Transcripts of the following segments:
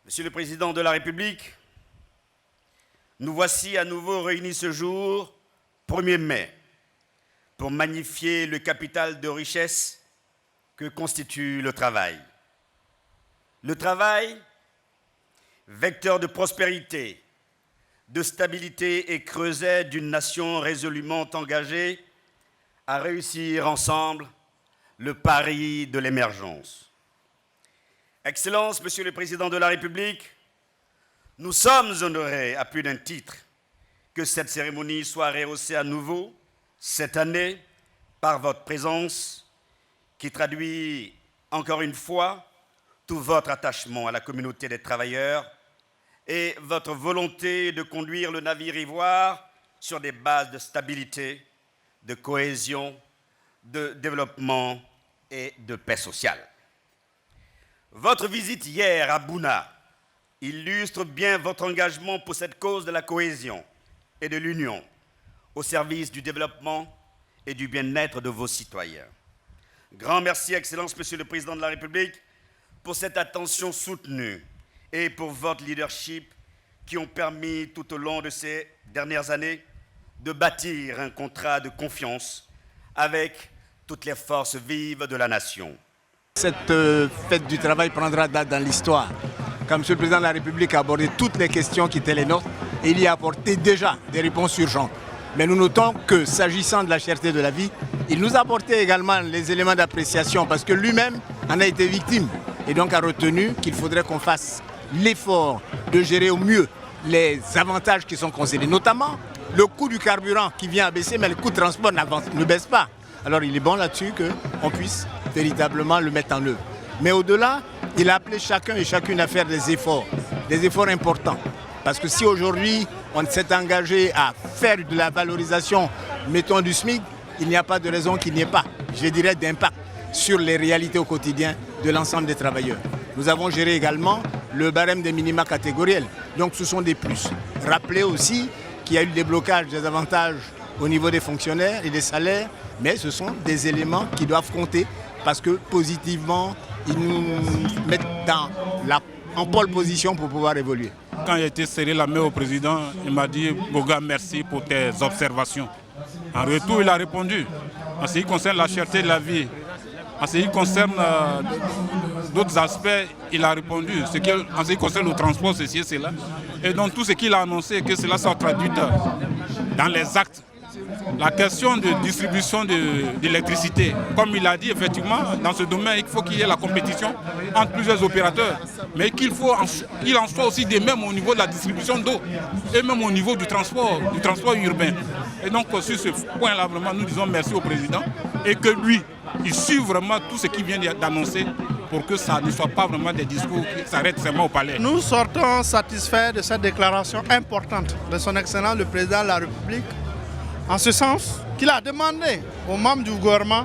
Monsieur le Président de la République, nous voici à nouveau réunis ce jour, 1er mai, pour magnifier le capital de richesse que constitue le travail. Le travail, vecteur de prospérité, de stabilité et creuset d'une nation résolument engagée à réussir ensemble le pari de l'émergence. Excellences, Monsieur le Président de la République, nous sommes honorés à plus d'un titre que cette cérémonie soit rehaussée à nouveau cette année par votre présence qui traduit encore une fois tout votre attachement à la communauté des travailleurs et votre volonté de conduire le navire ivoire sur des bases de stabilité, de cohésion, de développement et de paix sociale. Votre visite hier à Bouna illustre bien votre engagement pour cette cause de la cohésion et de l'union au service du développement et du bien-être de vos citoyens. Grand merci, Excellence, Monsieur le Président de la République, pour cette attention soutenue et pour votre leadership qui ont permis tout au long de ces dernières années de bâtir un contrat de confiance avec toutes les forces vives de la nation. Cette fête du travail prendra date dans l'histoire. Quand M. le Président de la République a abordé toutes les questions qui étaient les nôtres, et il y a apporté déjà des réponses urgentes. Mais nous notons que s'agissant de la cherté de la vie, il nous a apporté également les éléments d'appréciation parce que lui-même en a été victime et donc a retenu qu'il faudrait qu'on fasse l'effort de gérer au mieux les avantages qui sont concédés, notamment le coût du carburant qui vient à baisser, mais le coût de transport ne baisse pas. Alors il est bon là-dessus qu'on puisse véritablement le mettre en œuvre. Mais au-delà, il a appelé chacun et chacune à faire des efforts importants. Parce que si aujourd'hui on s'est engagé à faire de la valorisation, mettons du SMIC, il n'y a pas de raison qu'il n'y ait pas, je dirais, d'impact sur les réalités au quotidien de l'ensemble des travailleurs. Nous avons géré également le barème des minima catégoriels, donc ce sont des plus. Rappelez aussi qu'il y a eu des blocages des avantages au niveau des fonctionnaires et des salaires, mais ce sont des éléments qui doivent compter parce que positivement, ils nous mettent en pole position pour pouvoir évoluer. Quand il a été serré la main au président, il m'a dit « Boga, merci pour tes observations ». En retour, il a répondu. En ce qui concerne la cherté de la vie, en ce qui concerne d'autres aspects, il a répondu. En ce qui concerne le transport, ceci et cela. Et donc tout ce qu'il a annoncé, que cela soit traduit dans les actes. La question de distribution d'électricité, comme il a dit, effectivement, dans ce domaine, il faut qu'il y ait la compétition entre plusieurs opérateurs, mais qu'il en soit aussi de même au niveau de la distribution d'eau et même au niveau du transport urbain. Et donc, sur ce point-là, vraiment, nous disons merci au président et que lui, il suit vraiment tout ce qu'il vient d'annoncer pour que ça ne soit pas vraiment des discours qui s'arrêtent seulement au palais. Nous sortons satisfaits de cette déclaration importante de son Excellence le Président de la République, en ce sens qu'il a demandé aux membres du gouvernement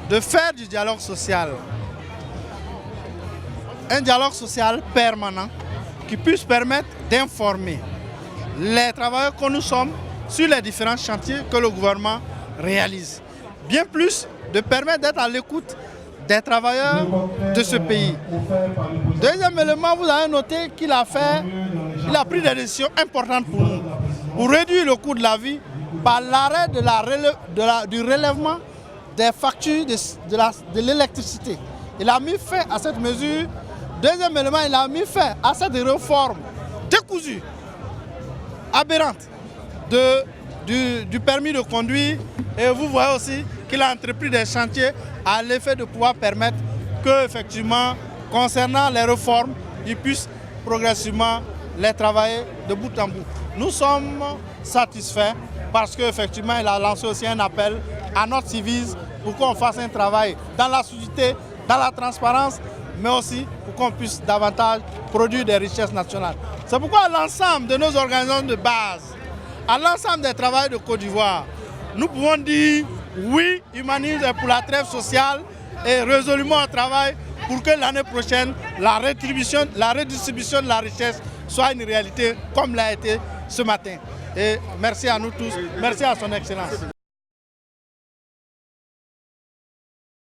de faire du dialogue social. Un dialogue social permanent qui puisse permettre d'informer les travailleurs que nous sommes sur les différents chantiers que le gouvernement réalise. Bien plus de permettre d'être à l'écoute des travailleurs de ce pays. Deuxième élément, vous avez noté qu'il a pris des décisions importantes pour nous, pour réduire le coût de la vie par l'arrêt du relèvement des factures de l'électricité. Il a mis fin à cette mesure. Deuxième élément, il a mis fin à cette réforme décousue, aberrante du permis de conduire. Et vous voyez aussi qu'il a entrepris des chantiers à l'effet de pouvoir permettre que, effectivement, concernant les réformes, il puisse progressivement les travailler de bout en bout. Nous sommes satisfaits parce qu'effectivement, il a lancé aussi un appel à notre civisme pour qu'on fasse un travail dans la solidité, dans la transparence, mais aussi pour qu'on puisse davantage produire des richesses nationales. C'est pourquoi l'ensemble de nos organisations de base, à l'ensemble des travailleurs de Côte d'Ivoire, nous pouvons dire oui, humanisme pour la trêve sociale et résolument au travail pour que l'année prochaine, la redistribution de la richesse soit une réalité comme l'a été ce matin. Et merci à nous tous, merci à son Excellence.